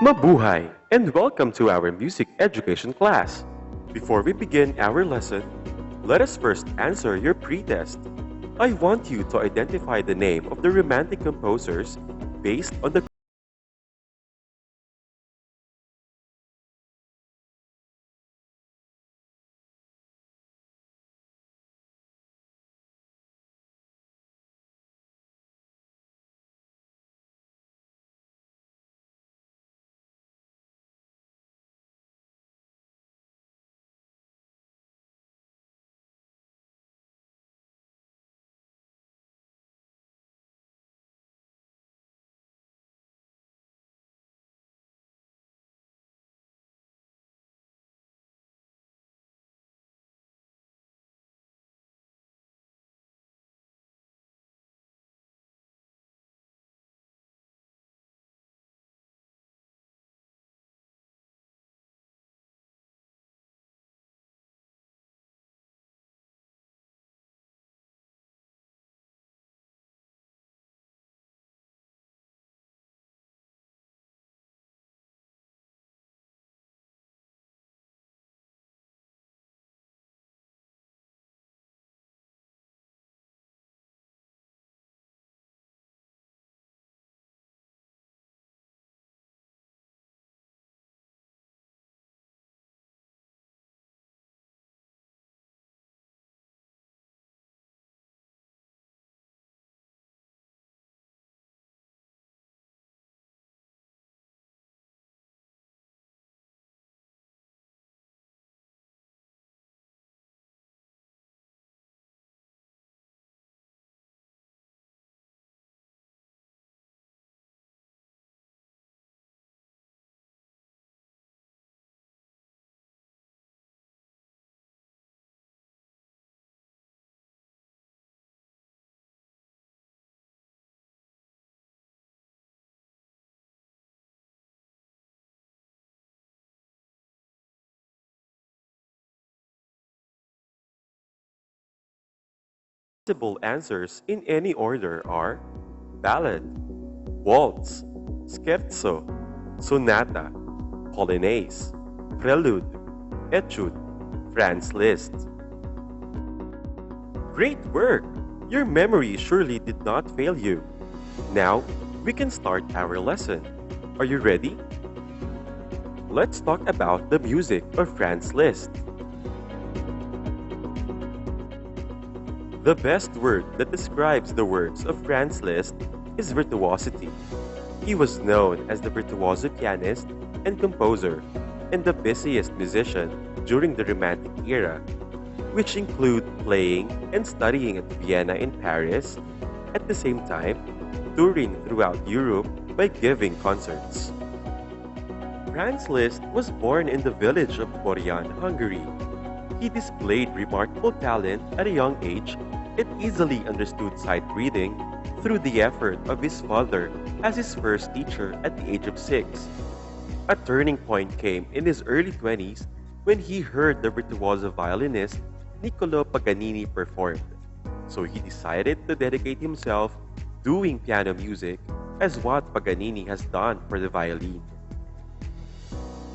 Mabuhay and welcome to our music education class. Before we begin our lesson, let us first answer your pre-test. I want you to identify the name of the romantic composers based on the possible answers in any order are ballad, waltz, scherzo, sonata, polonaise, prelude, etude, Franz Liszt. Great work! Your memory surely did not fail you. Now, we can start our lesson. Are you ready? Let's talk about the music of Franz Liszt. The best word that describes the works of Franz Liszt is virtuosity. He was known as the virtuoso pianist and composer, and the busiest musician during the Romantic era, which include playing and studying at Vienna and Paris, at the same time touring throughout Europe by giving concerts. Franz Liszt was born in the village of Borjan, Hungary. He displayed remarkable talent at a young age and easily understood sight reading through the effort of his father as his first teacher at the age of 6. A turning point came in his early 20s when he heard the virtuoso violinist Niccolo Paganini performed. So he decided to dedicate himself doing piano music as what Paganini has done for the violin.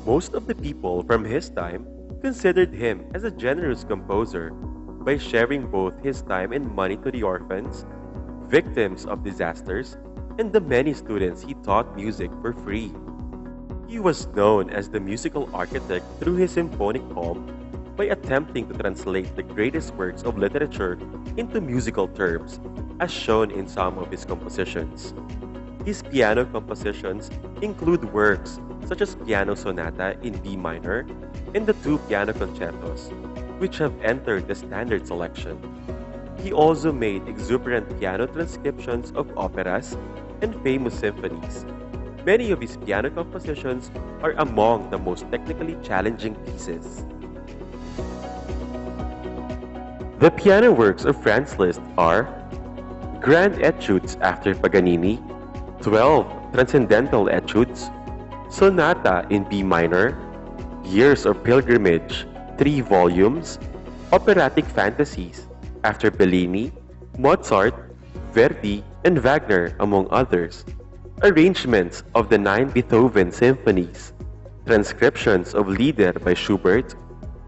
Most of the people from his time considered him as a generous composer by sharing both his time and money to the orphans, victims of disasters, and the many students he taught music for free. He was known as the musical architect through his symphonic poem by attempting to translate the greatest works of literature into musical terms, as shown in some of his compositions. His piano compositions include works such as Piano Sonata in B minor and the two piano concertos, which have entered the standard selection. He also made exuberant piano transcriptions of operas and famous symphonies. Many of his piano compositions are among the most technically challenging pieces. The piano works of Franz Liszt are Grand Etudes after Paganini, 12 Transcendental Etudes, Sonata in B minor, Years of Pilgrimage, 3 volumes, Operatic Fantasies after Bellini, Mozart, Verdi, and Wagner, among others. arrangements of the 9 Beethoven symphonies, transcriptions of Lieder by Schubert,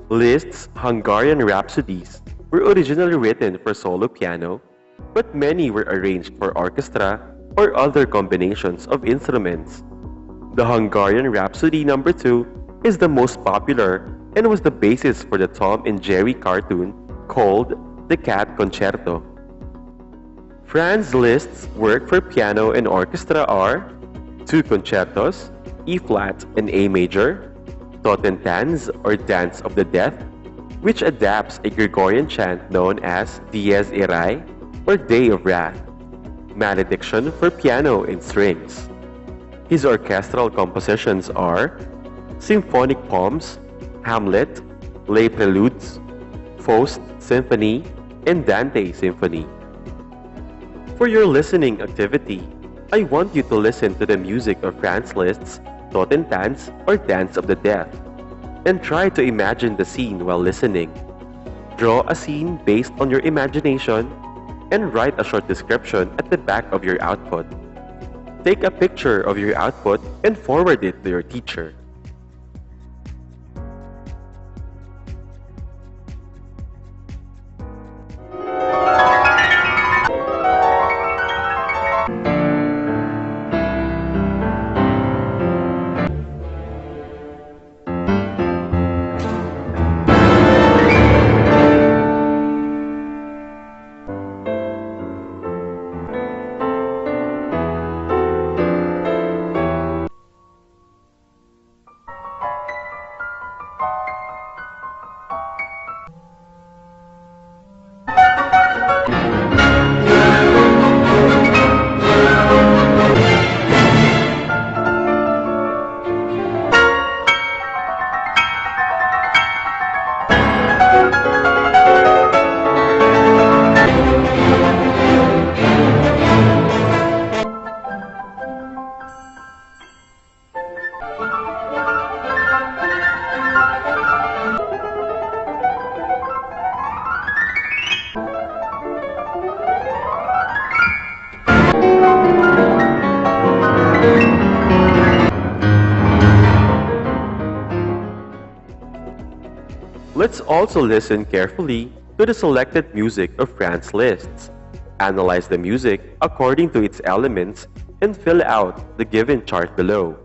Liszt's Hungarian Rhapsodies were originally written for solo piano, but many were arranged for orchestra or other combinations of instruments. The Hungarian Rhapsody No. 2 is the most popular and was the basis for the Tom and Jerry cartoon called The Cat Concerto. Franz Liszt's work for piano and orchestra are two concertos, E flat and A major, Totentanz or Dance of the Death, which adapts a Gregorian chant known as Dies Irae or Day of Wrath, Malediction for piano and strings. His orchestral compositions are Symphonic Poems, Hamlet, Lay Preludes, Faust Symphony, and Dante Symphony. For your listening activity, I want you to listen to the music of Franz Liszt's Totentanz or Dance of the Death, and try to imagine the scene while listening. Draw a scene based on your imagination and write a short description at the back of your output. Take a picture of your output and forward it to your teacher. Let's also listen carefully to the selected music of Franz Liszt. Analyze the music according to its elements and fill out the given chart below.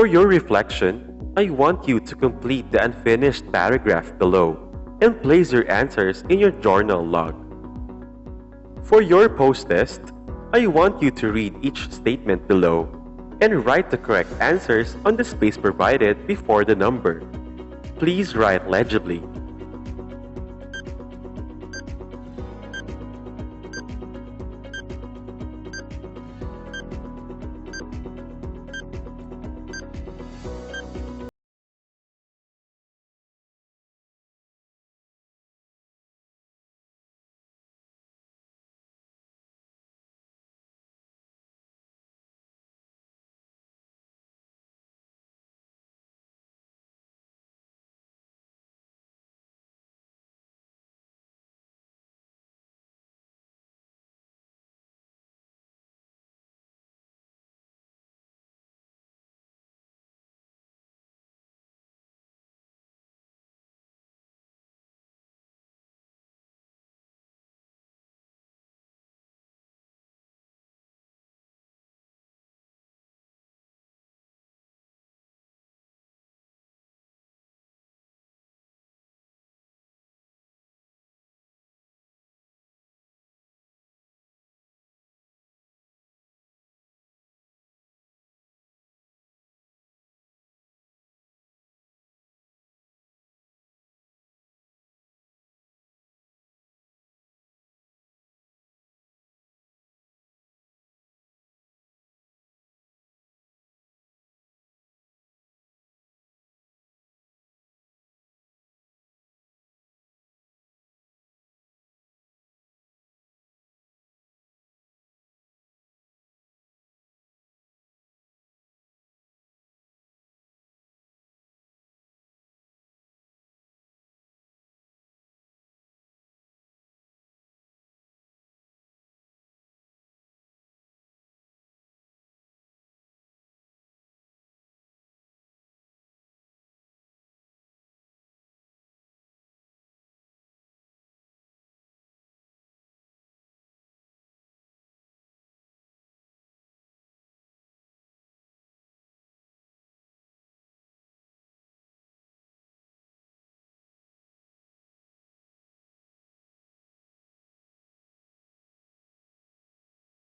For your reflection, I want you to complete the unfinished paragraph below and place your answers in your journal log. For your post-test, I want you to read each statement below and write the correct answers on the space provided before the number. Please write legibly.